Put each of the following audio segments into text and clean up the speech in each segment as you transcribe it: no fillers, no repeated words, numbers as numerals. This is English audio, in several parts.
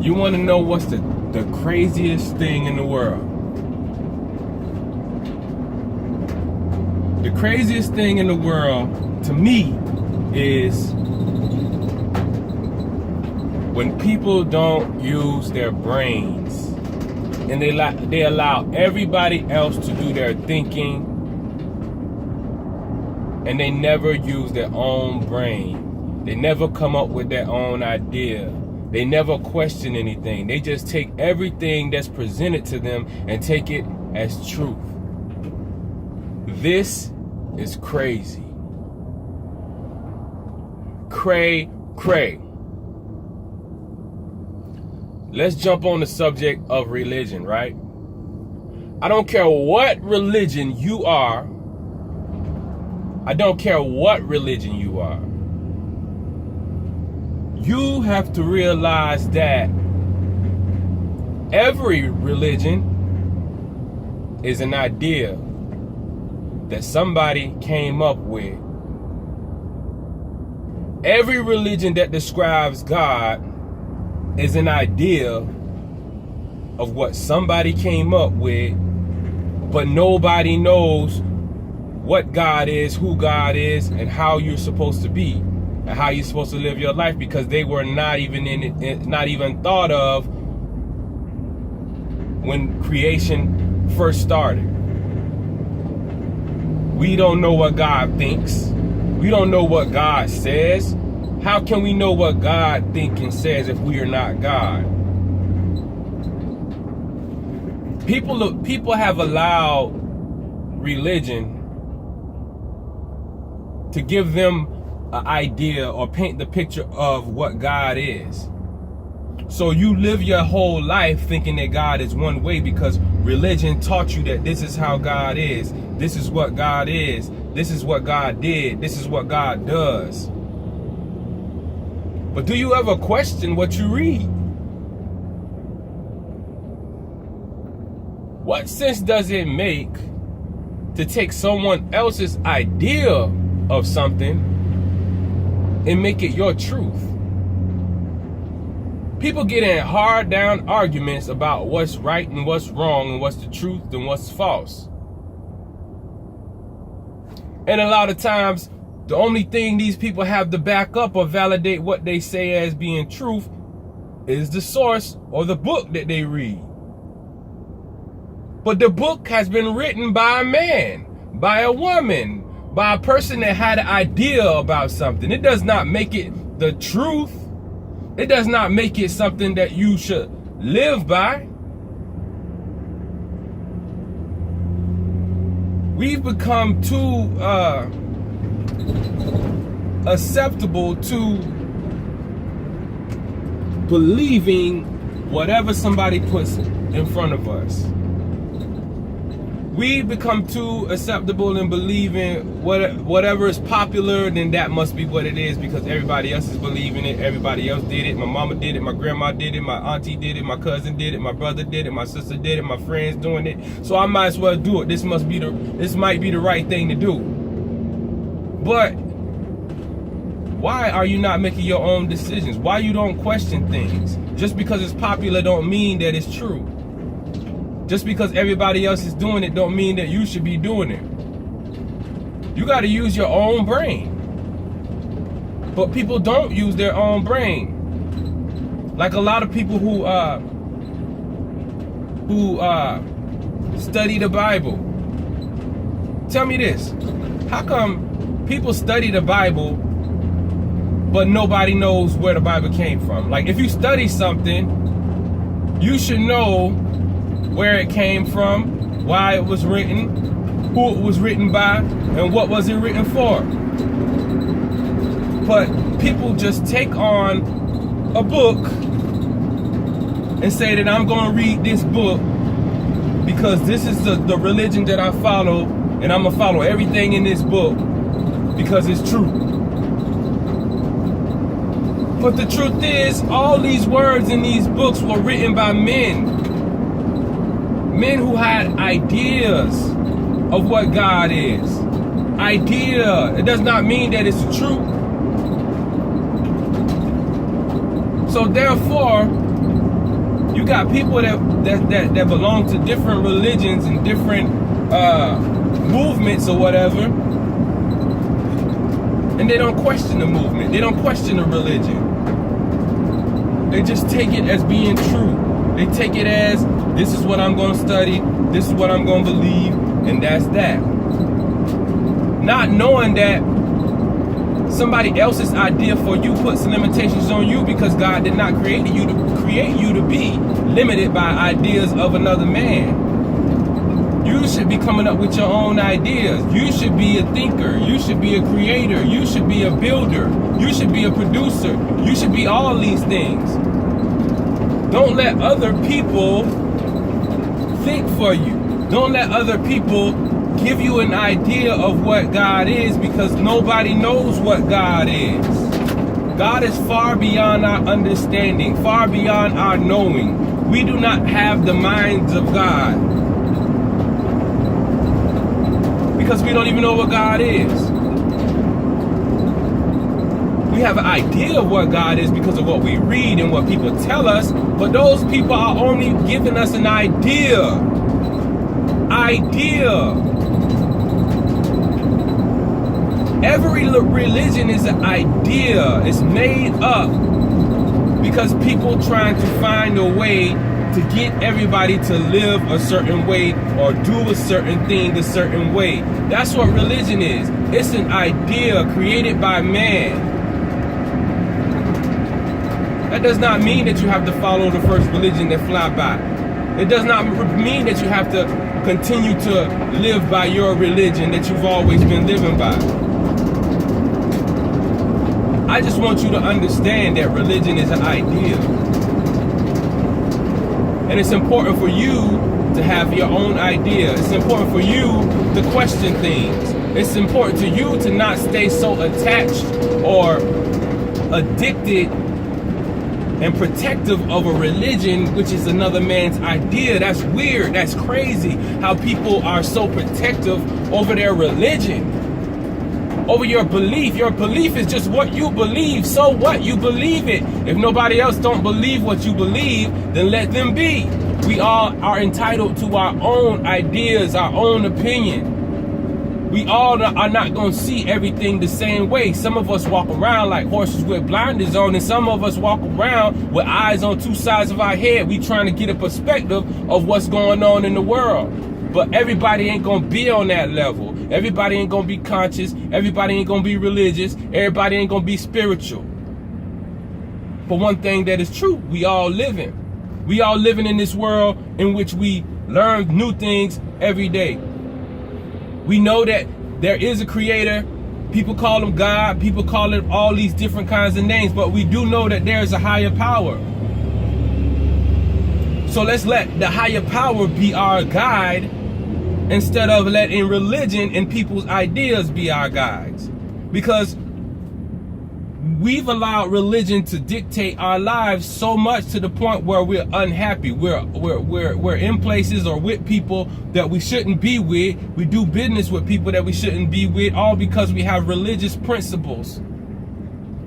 You want to know what's the craziest thing in the world? The craziest thing in the world to me is when people don't use their brains and they allow everybody else to do their thinking, and they never use their own brain. They never come up with their own idea. They never question anything. They just take everything that's presented to them and take it as truth. This is crazy. Cray. Let's jump on the subject of religion, right? I don't care what religion you are. I don't care what religion you are. You have to realize that every religion is an idea that somebody came up with. Every religion that describes God is an idea of what somebody came up with, but nobody knows what God is, who God is, and how you're supposed to be, and how you're supposed to live your life, because they were not even thought of when creation first started. We don't know what God thinks. We don't know what God says. How can we know what God thinks and says if we are not God? People have allowed religion to give them an idea or paint the picture of what God is. So you live your whole life thinking that God is one way because religion taught you that this is how God is. This is what God is. This is what God did. This is what God does. But do you ever question what you read? What sense does it make to take someone else's idea of something and make it your truth? People get in hard down arguments about what's right and what's wrong and what's the truth and what's false. And a lot of times, the only thing these people have to back up or validate what they say as being truth is the source or the book that they read. But the book has been written by a man, by a woman, by a person that had an idea about something. It does not make it the truth. It does not make it something that you should live by. We've become too acceptable to believing whatever somebody puts in front of us. We've become too acceptable in believing whatever is popular, then that must be what it is because everybody else is believing it. Everybody else did it. My mama did it. My grandma did it. My auntie did it. My cousin did it. My brother did it. My sister did it. My friends doing it. So I might as well do it. This might be the right thing to do. But why are you not making your own decisions? Why you don't question things? Just because it's popular don't mean that it's true. Just because everybody else is doing it don't mean that you should be doing it. You got to use your own brain. But people don't use their own brain. Like a lot of people who study the Bible. Tell me this. How come people study the Bible but nobody knows where the Bible came from? Like if you study something, you should know where it came from, why it was written, who it was written by, and what was it written for. But people just take on a book and say that I'm going to read this book because this is the religion that I follow, and I'm going to follow everything in this book because it's true. But the truth is, all these words in these books were written by men. Men who had ideas of what God is. Idea. It does not mean that it's true. So therefore, got people that belong to different religions and different movements or whatever, and they don't question the movement. They don't question the religion. They just take it as being true. They take it as, this is what I'm going to study, this is what I'm going to believe, and that's that. Not knowing that somebody else's idea for you puts limitations on you, because God did not create you to be limited by ideas of another man. You should be coming up with your own ideas. You should be a thinker. You should be a creator. You should be a builder. You should be a producer. You should be all these things. Don't let other people think for you. Don't let other people give you an idea of what God is, because nobody knows what God is. God is far beyond our understanding, far beyond our knowing. We do not have the minds of God, because we don't even know what God is. We have an idea of what God is because of what we read and what people tell us, but those people are only giving us an idea. Every religion is an idea. It's made up because people trying to find a way to get everybody to live a certain way or do a certain thing a certain way. That's what religion is. It's an idea created by man. That does not mean that you have to follow the first religion that fly by. It does not mean that you have to continue to live by your religion that you've always been living by. I just want you to understand that religion is an idea. And it's important for you to have your own idea. It's important for you to question things. It's important to you to not stay so attached or addicted and protective of a religion, which is another man's idea. That's weird. That's crazy how people are so protective over their religion, over your belief. Your belief is just what you believe. So what? You believe it. If nobody else don't believe what you believe, then let them be. We all are entitled to our own ideas, our own opinion. We all are not going to see everything the same way. Some of us walk around like horses with blinders on, and some of us walk around with eyes on two sides of our head. We trying to get a perspective of what's going on in the world. But everybody ain't going to be on that level. Everybody ain't going to be conscious. Everybody ain't going to be religious. Everybody ain't going to be spiritual. But one thing that is true, we all living. We all living in this world in which we learn new things every day. We know that there is a creator. People call him God. People call it all these different kinds of names. But we do know that there is a higher power. So let's let the higher power be our guide instead of letting religion and people's ideas be our guides. Because we've allowed religion to dictate our lives so much to the point where we're unhappy. We're in places or with people that we shouldn't be with. We do business with people that we shouldn't be with, all because we have religious principles.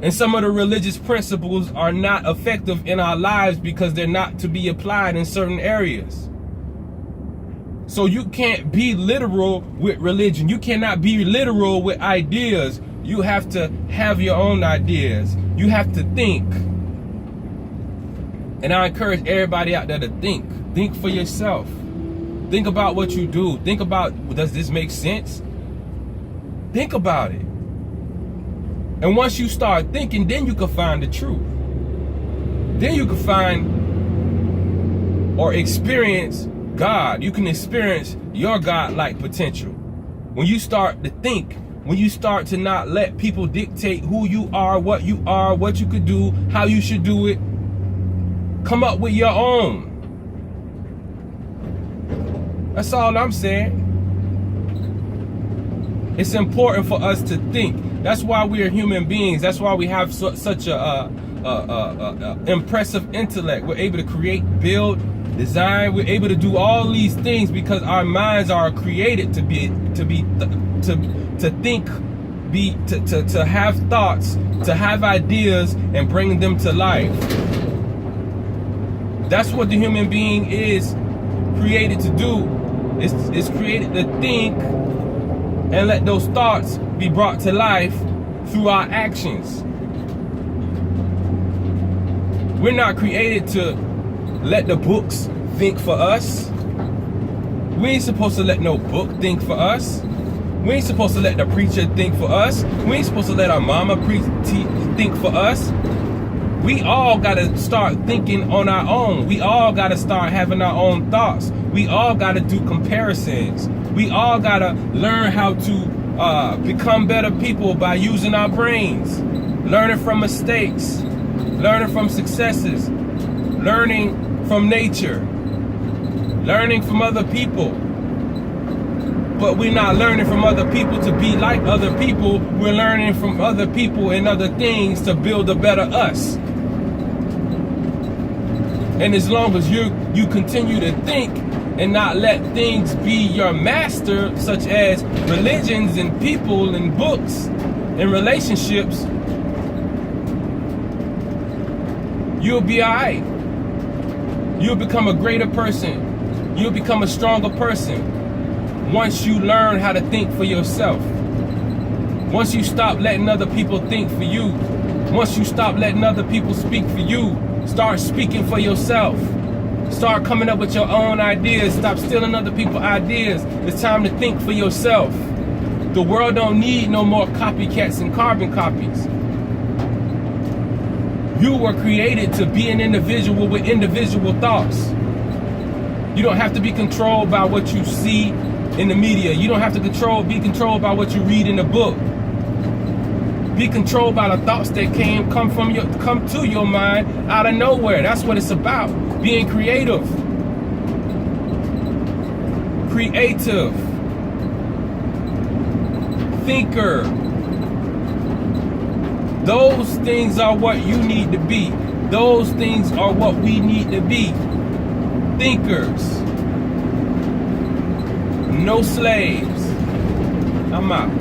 And some of the religious principles are not effective in our lives because they're not to be applied in certain areas. So you can't be literal with religion. You cannot be literal with ideas. You have to have your own ideas. You have to think. And I encourage everybody out there to think. Think for yourself. Think about what you do. Think about, does this make sense? Think about it. And once you start thinking, then you can find the truth. Then you can find or experience God. You can experience your God-like potential. When you start to think, when you start to not let people dictate who you are, what you could do, how you should do it, come up with your own. That's all I'm saying. It's important for us to think. That's why we are human beings. That's why we have such a impressive intellect. We're able to create, build, design. We're able to do all these things because our minds are created to think, to have thoughts, to have ideas, and bring them to life. That's what the human being is created to do. It's created to think and let those thoughts be brought to life through our actions. We're not created to let the books think for us. We ain't supposed to let no book think for us. We ain't supposed to let the preacher think for us. We ain't supposed to let our mama think for us. We all gotta start thinking on our own. We all gotta start having our own thoughts. We all gotta do comparisons. We all gotta learn how to become better people by using our brains, learning from mistakes, learning from successes, learning from nature, learning from other people. But we're not learning from other people to be like other people. We're learning from other people and other things to build a better us. And as long as you continue to think and not let things be your master, such as religions and people and books and relationships, you'll be all right. You'll become a greater person. You'll become a stronger person once you learn how to think for yourself. Once you stop letting other people think for you. Once you stop letting other people speak for you, start speaking for yourself. Start coming up with your own ideas. Stop stealing other people's ideas. It's time to think for yourself. The world don't need no more copycats and carbon copies. You were created to be an individual with individual thoughts. You don't have to be controlled by what you see in the media. You don't have to be controlled by what you read in the book. Be controlled by the thoughts that come to your mind out of nowhere. That's what it's about. Being creative. Creative. Thinker. Those things are what you need to be. Those things are what we need to be. Thinkers. No slaves. I'm out.